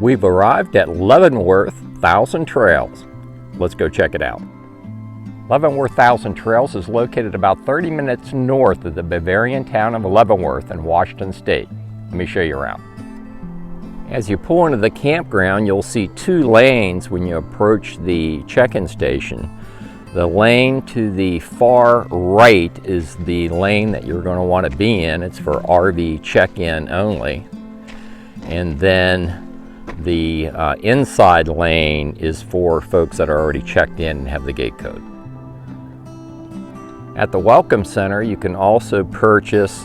We've arrived at Leavenworth Thousand Trails. Let's go check it out. Leavenworth Thousand Trails is located about 30 minutes north of the Bavarian town of Leavenworth in Washington State. Let me show you around. As you pull into the campground, you'll see two lanes when you approach the check-in station. The lane to the far right is the lane that you're going to want to be in. It's for RV check-in only. And then the inside lane is for folks that are already checked in and have the gate code. At the Welcome Center, you can also purchase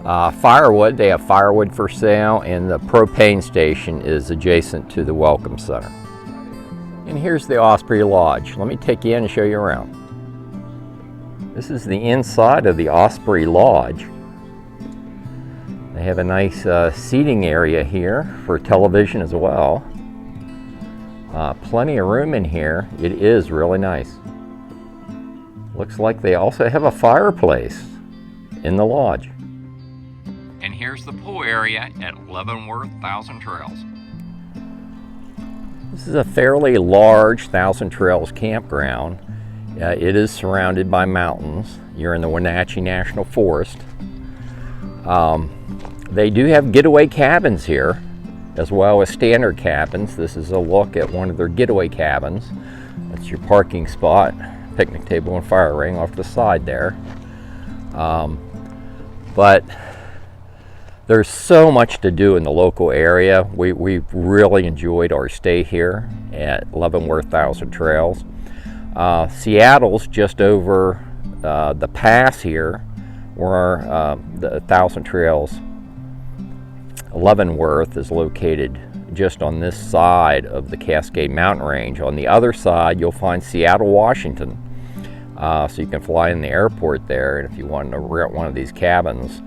firewood. They have firewood for sale, and the propane station is adjacent to the Welcome Center. And here's the Osprey Lodge. Let me take you in and show you around. This is the inside of the Osprey Lodge. They have a nice seating area here for television as well. Plenty of room in here. It is really nice. Looks like they also have a fireplace in the lodge. And here's the pool area at Leavenworth Thousand Trails. This is a fairly large Thousand Trails campground. It is surrounded by mountains. You're in the Wenatchee National Forest. They do have getaway cabins here, as well as standard cabins. This is a look at one of their getaway cabins. That's your parking spot, picnic table and fire ring off the side there. But there's so much to do in the local area. We've really enjoyed our stay here at Leavenworth Thousand Trails. Seattle's just over the pass here, where the Thousand Trails Leavenworth is located just on this side of the Cascade Mountain Range. On the other side, you'll find Seattle, Washington. So you can fly in the airport there, and if you wanted to rent one of these cabins,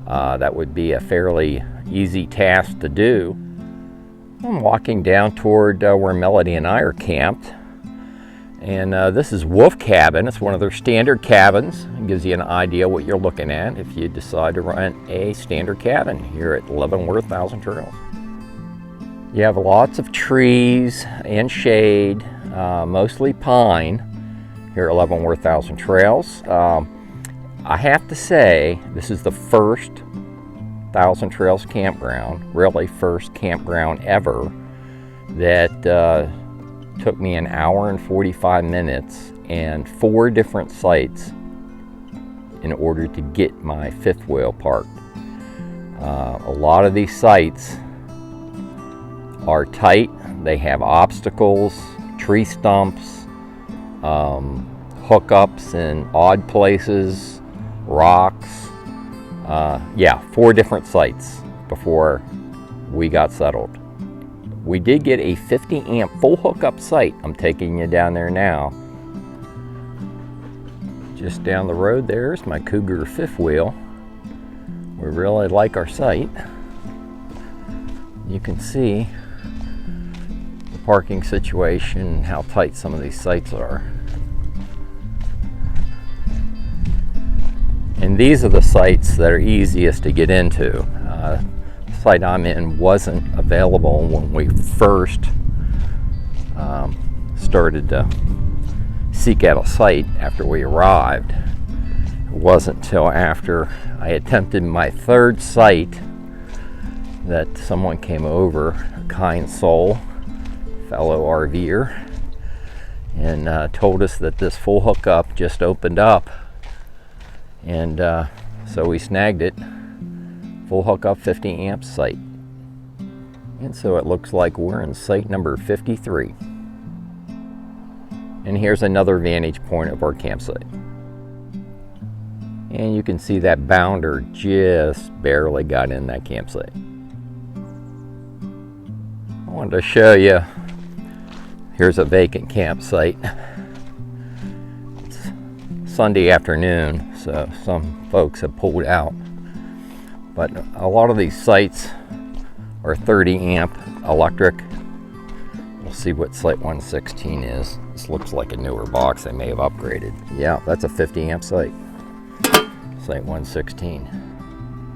that would be a fairly easy task to do. I'm walking down toward where Melody and I are camped. And this is Wolf Cabin. It's one of their standard cabins. It gives you an idea what you're looking at if you decide to rent a standard cabin here at Leavenworth Thousand Trails. You have lots of trees and shade, mostly pine here at Leavenworth Thousand Trails. I have to say, this is the first Thousand Trails campground, really first campground ever, that took me an hour and 45 minutes and 4 different sites in order to get my fifth wheel parked. A lot of these sites are tight. They have obstacles, tree stumps, hookups in odd places, rocks. 4 different sites before we got settled. We did get a 50 amp full hookup site. I'm taking you down there now. Just down the road there's my Cougar fifth wheel. We really like our site. You can see the parking situation, how tight some of these sites are. And these are the sites that are easiest to get into. The site I'm in wasn't available when we first started to seek out a site after we arrived. It wasn't until after I attempted my 3rd site that someone came over, a kind soul, fellow RVer, and told us that this full hookup just opened up. And so we snagged it, full hookup 50 amp site. And so it looks like we're in site number 53. And here's another vantage point of our campsite. And you can see that bounder just barely got in that campsite. I wanted to show you, here's a vacant campsite. It's Sunday afternoon, so some folks have pulled out. But a lot of these sites are 30 amp electric. We'll see what site 116 is. This looks like a newer box they may have upgraded. Yeah, that's a 50 amp site. Site 116.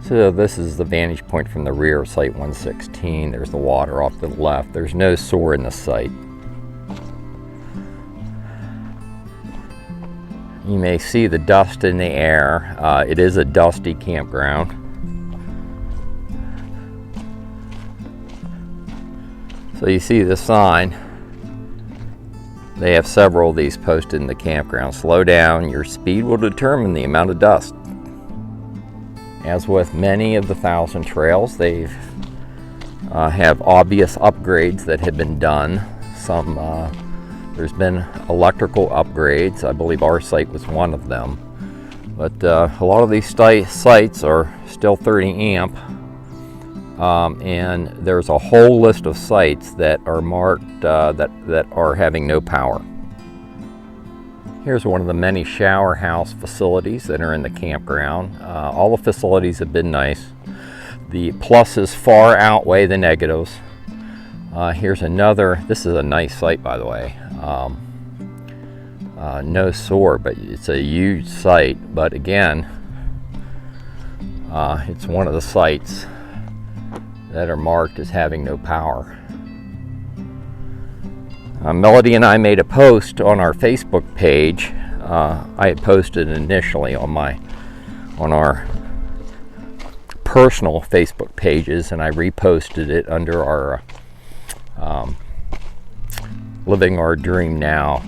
So this is the vantage point from the rear of Site 116. There's the water off to the left. There's no soar in the site. You may see the dust in the air. It is a dusty campground. So you see the sign. They have several of these posted in the campground. Slow down, your speed will determine the amount of dust. As with many of the 1,000 trails, they have obvious upgrades that have been done. There's been electrical upgrades. I believe our site was one of them. But a lot of these sites are still 30 amp. And there's a whole list of sites that are marked that are having no power. Here's one of the many shower house facilities that are in the campground. All the facilities have been nice. The pluses far outweigh the negatives. Here's another. This is a nice site, by the way. No soar, but it's a huge site. But again, it's one of the sites that are marked as having no power. Melody and I made a post on our Facebook page. I had posted initially on our personal Facebook pages, and I reposted it under our Living Our Dream Now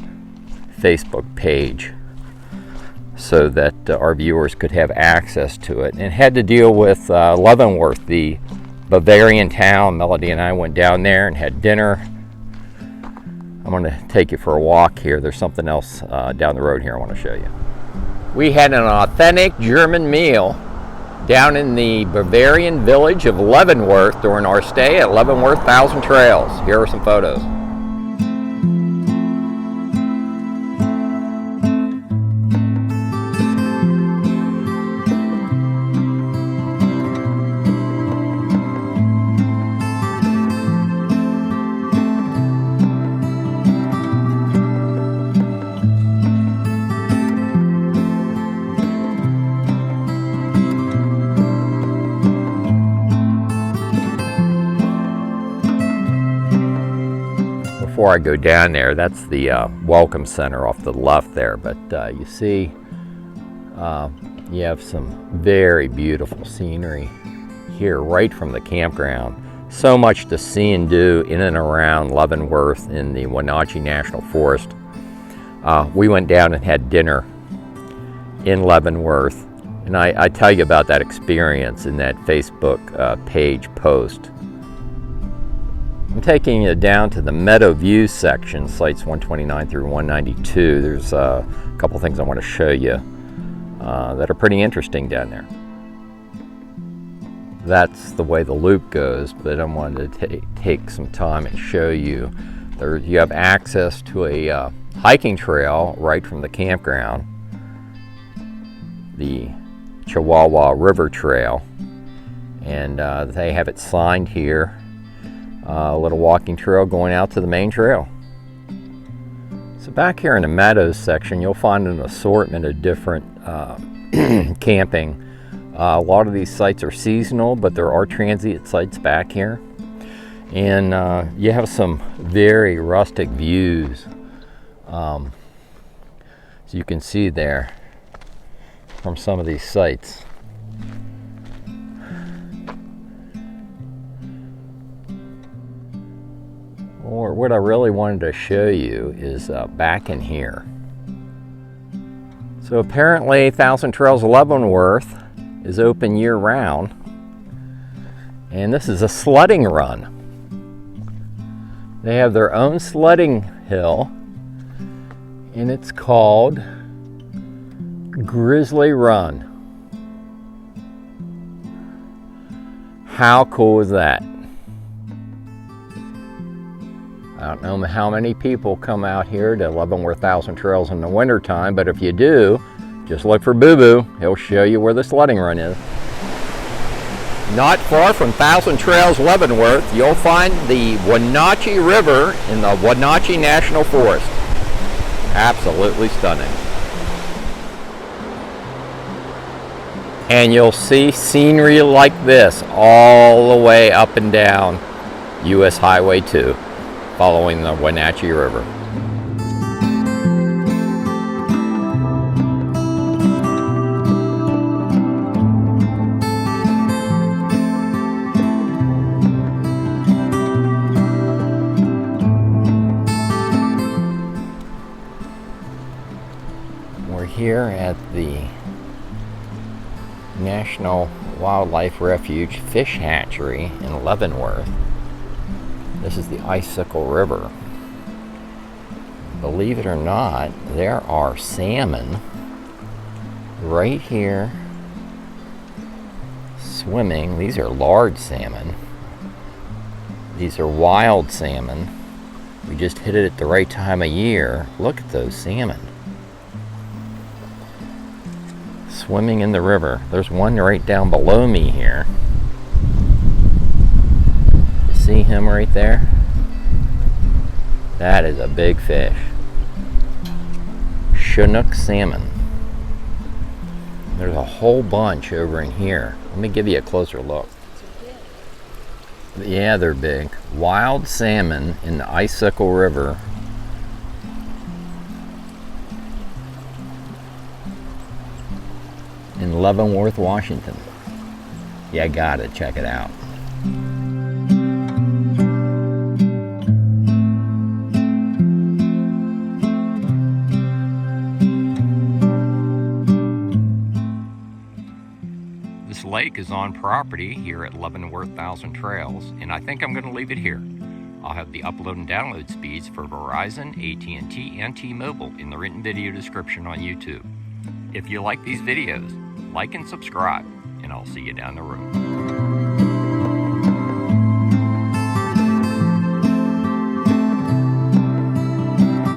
Facebook page so that our viewers could have access to it. And it had to deal with Leavenworth, the Bavarian town. Melody and I went down there and had dinner. I'm going to take you for a walk here. There's something else down the road here I want to show you. We had an authentic German meal down in the Bavarian village of Leavenworth during our stay at Leavenworth 1,000 Trails. Here are some photos. Before I go down there, that's the welcome center off to the left there, but you see you have some very beautiful scenery here right from the campground. So much to see and do in and around Leavenworth in the Wenatchee National Forest. We went down and had dinner in Leavenworth, and I tell you about that experience in that Facebook page post. I'm taking you down to the Meadow View section, sites 129 through 192. There's a couple things I want to show you that are pretty interesting down there. That's the way the loop goes, but I wanted to take some time and show you. You have access to a hiking trail right from the campground, the Chihuahua River Trail, and they have it signed here. A little walking trail going out to the main trail. So back here in the Meadows section, you'll find an assortment of different camping. A lot of these sites are seasonal, but there are transient sites back here. And you have some very rustic views. So you can see there from some of these sites. Or what I really wanted to show you is back in here. So apparently 1,000 Trails Leavenworth is open year-round, and this is a sledding run. They have their own sledding hill, and it's called Grizzly Run. How cool is that? I don't know how many people come out here to Leavenworth 1,000 Trails in the wintertime, but if you do, just look for Boo Boo. He'll show you where the sledding run is. Not far from 1,000 Trails Leavenworth, you'll find the Wenatchee River in the Wenatchee National Forest. Absolutely stunning. And you'll see scenery like this all the way up and down US Highway 2, following the Wenatchee River. We're here at the National Wildlife Refuge Fish Hatchery in Leavenworth. This is the Icicle River. Believe it or not, there are salmon right here swimming. These are large salmon. These are wild salmon. We just hit it at the right time of year. Look at those salmon swimming in the river. There's one right down below me here. You see him right there? That is a big fish. Chinook salmon. There's a whole bunch over in here. Let me give you a closer look. Yeah, they're big. Wild salmon in the Icicle River. In Leavenworth, Washington. Yeah, got it. Check it out. This lake is on property here at Leavenworth Thousand Trails, and I think I'm going to leave it here. I'll have the upload and download speeds for Verizon, AT&T, and T-Mobile in the written video description on YouTube. If you like these videos, like and subscribe, and I'll see you down the road.